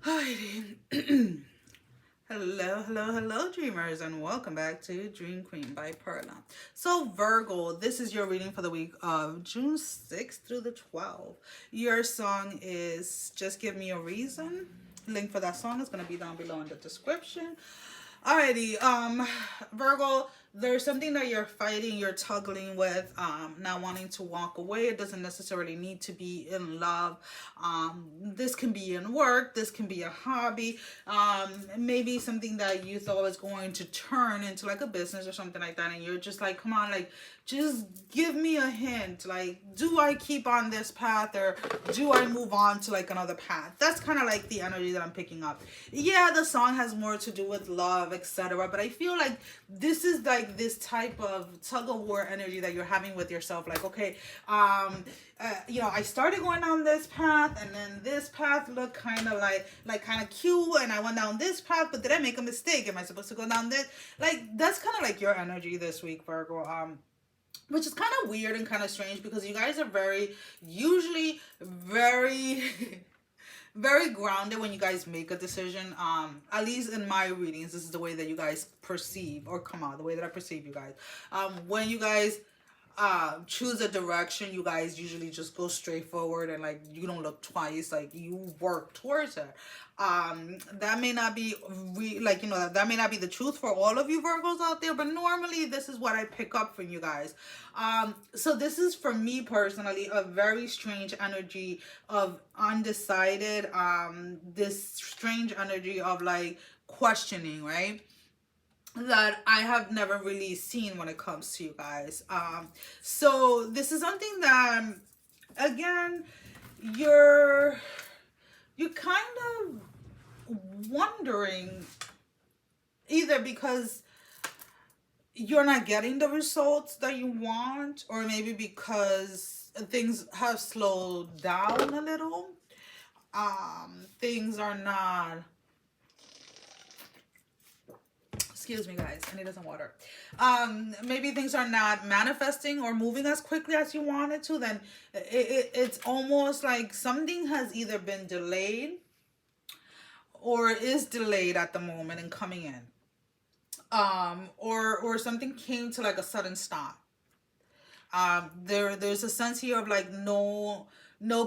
Alrighty. Hello, dreamers, and welcome back to Dream Queen by Perla. So, Virgo, this is your reading for the week of June 6th through the 12th. Your song is Just Give Me a Reason. Link for that song is going to be down below in the description. Alrighty, Virgo, there's something that you're fighting, you're tuggling with, not wanting to walk away. It doesn't necessarily need to be in love. This can be in work, this can be a hobby, maybe something that you thought was going to turn into like a business or something like that, and you're just like, come on, like, just give me a hint. Like, do I keep on this path or do I move on to like another path? That's kind of like the energy that I'm picking up. Yeah, the song has more to do with love, etc. But I feel like this is like this type of tug of war energy that you're having with yourself. Like, okay, I started going down this path, and then this path looked kind of like kind of cute, and I went down this path, but did I make a mistake? Am I supposed to go down this? Like, that's kind of like your energy this week, Virgo. Which is kind of weird and kind of strange because you guys are usually very very grounded when you guys make a decision. At least in my readings, this is the way that you guys perceive or come out, the way that I perceive you guys. When you guys choose a direction, you guys usually just go straight forward and like you don't look twice, like you work towards it. That may not be that may not be the truth for all of you Virgos out there, but normally this is what I pick up from you guys. So this is for me personally a very strange energy of undecided, this strange energy of like questioning, right? That I have never really seen when it comes to you guys. So this is something that, again, you're kind of wondering, either because you're not getting the results that you want, or maybe because things have slowed down a little. Things are not, excuse me guys, I need some water. Maybe things are not manifesting or moving as quickly as you wanted to. Then it's almost like something has either been delayed or is delayed at the moment and coming in, or something came to like a sudden stop. There's a sense here of like no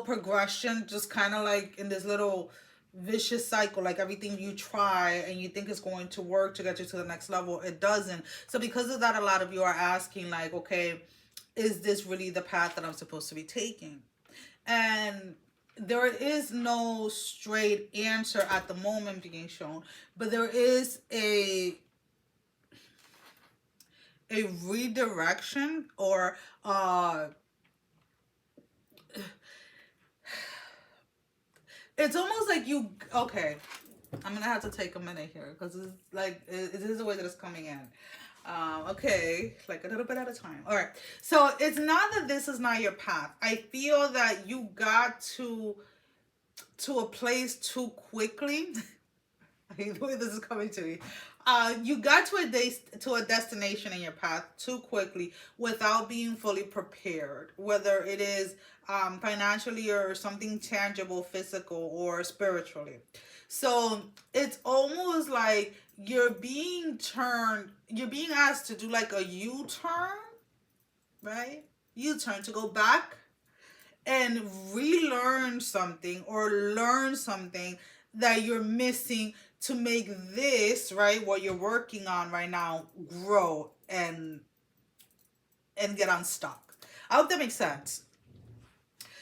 progression, just kind of like in this little vicious cycle. Like everything you try and you think is going to work to get you to the next level, it doesn't. So because of that, a lot of you are asking like, okay, is this really the path that I'm supposed to be taking? And there is no straight answer at the moment being shown, but there is a redirection, or it's almost like you, okay, I'm gonna have to take a minute here because it's like this is the way that it's coming in. Okay, like a little bit at a time. All right, so it's not that this is not your path. I feel that you got to a place too quickly. I hate the way this is coming to me. You got to a destination in your path too quickly without being fully prepared, whether it is financially or something tangible, physical or spiritually. So it's almost like you're being asked to do like a U-turn, right? U-turn, to go back and relearn something or learn something that you're missing to make this, right, what you're working on right now, grow and get unstuck. I hope that makes sense.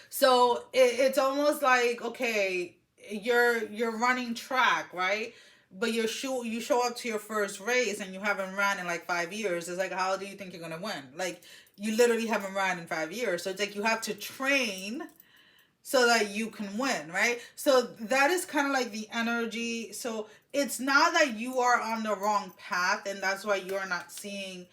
So it's almost like, okay, you're running track, right? But you show up to your first race and you haven't ran in like 5 years. It's like, how do you think you're gonna win? Like, you literally haven't ran in 5 years. So it's like you have to train so that you can win, right? So that is kind of like the energy. So it's not that you are on the wrong path and that's why you're not seeing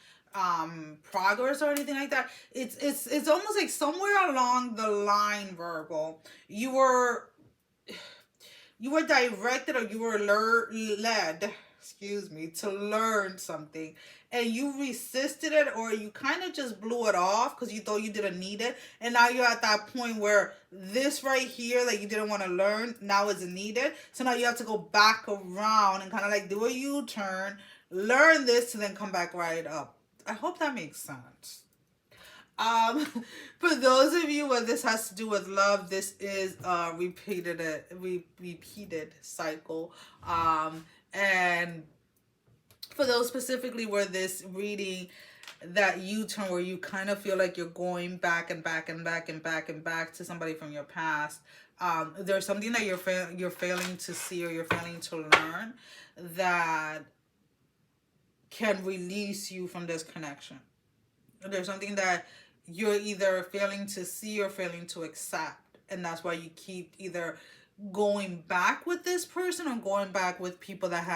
progress or anything like that. It's almost like somewhere along the line, Virgo, you were directed, or you were led, excuse me, to learn something, and you resisted it, or you kind of just blew it off because you thought you didn't need it, and now you're at that point where this right here that you didn't want to learn now is needed. So now you have to go back around and kind of like do a U-turn, learn this, and then come back right up. I hope that makes sense. Um, for those of you where this has to do with love, this is a repeated cycle. And for those specifically where this reading, that U-turn where you kind of feel like you're going back and back and back and back and back to somebody from your past. There's something that you're failing to see, or you're failing to learn, that can release you from this connection. There's something that you're either failing to see or failing to accept, and that's why you keep either going back with this person or going back with people that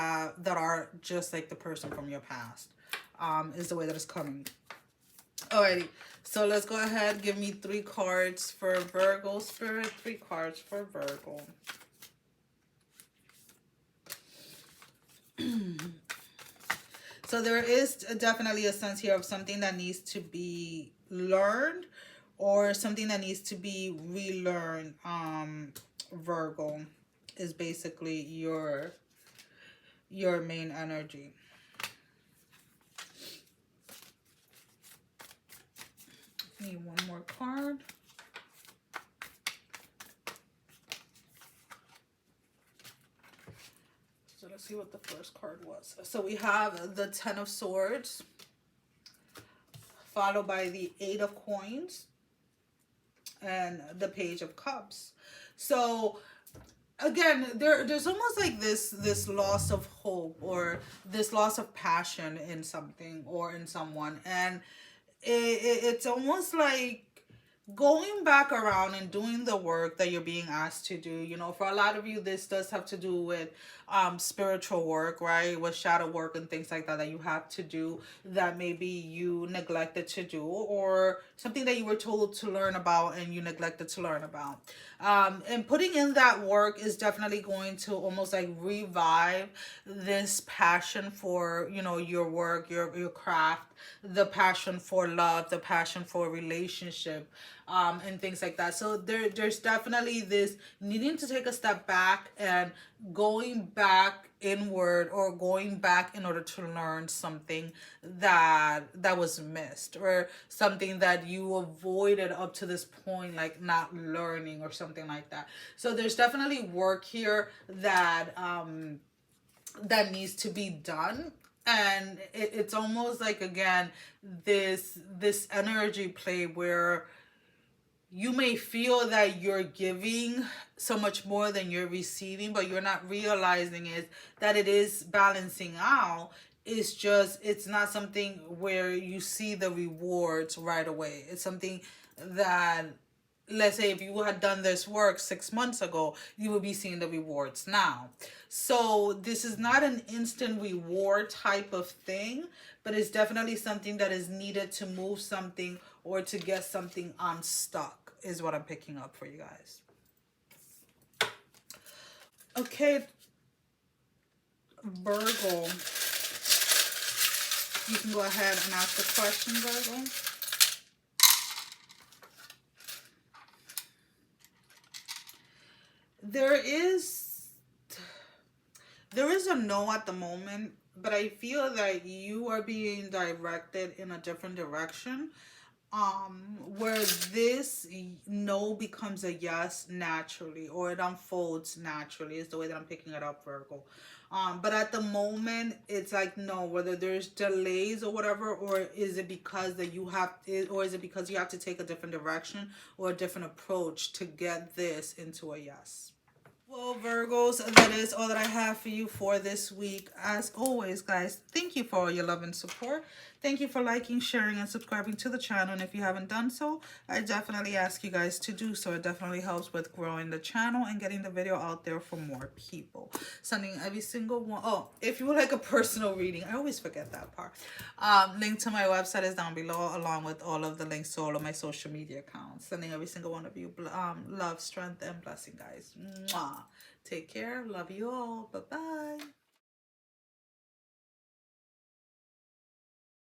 are just like the person from your past. Is the way that it's coming. Alrighty, so let's go ahead. Give me 3 cards for Virgo spirit. 3 cards for Virgo. So there is definitely a sense here of something that needs to be learned, or something that needs to be relearned. Virgo is basically your main energy. Need one more card. So let's see what the first card was. So we have the 10 of Swords, followed by the 8 of Coins, and the Page of Cups. So again, there's almost like this loss of hope, or this loss of passion in something or in someone, and it's almost like going back around and doing the work that you're being asked to do. You know, for a lot of you, this does have to do with spiritual work, right? With shadow work and things like that that you have to do, that maybe you neglected to do, or something that you were told to learn about and you neglected to learn about. And putting in that work is definitely going to almost like revive this passion for, you know, your work, your craft, the passion for love, the passion for a relationship, and things like that. So there's definitely this needing to take a step back and going back inward, or going back in order to learn something that was missed, or something that you avoided up to this point, like not learning or something like that. So there's definitely work here that that needs to be done. And it's almost like, again, this energy play where you may feel that you're giving so much more than you're receiving, but you're not realizing is that it is balancing out. It's just, it's not something where you see the rewards right away. It's something that, let's say if you had done this work 6 months ago, you will be seeing the rewards now. So this is not an instant reward type of thing, but it's definitely something that is needed to move something or to get something unstuck, is what I'm picking up for you guys. Okay, Virgo, you can go ahead and ask the question, Virgo. There is a no at the moment, but I feel that you are being directed in a different direction, where this no becomes a yes naturally, or it unfolds naturally, is the way that I'm picking it up, Virgo. But at the moment, it's like no, whether there's delays or whatever, or is it because that you have, or is it because you have to take a different direction or a different approach to get this into a yes? Well, Virgos, that is all that I have for you for this week. As always, guys, thank you for all your love and support. Thank you for liking, sharing, and subscribing to the channel. And if you haven't done so, I definitely ask you guys to do so. It definitely helps with growing the channel and getting the video out there for more people. Sending every single one. Oh, if you would like a personal reading, I always forget that part. Link to my website is down below, along with all of the links to all of my social media accounts. Sending every single one of you love, strength, and blessing, guys. Mwah. Take care. Love you all. Bye-bye.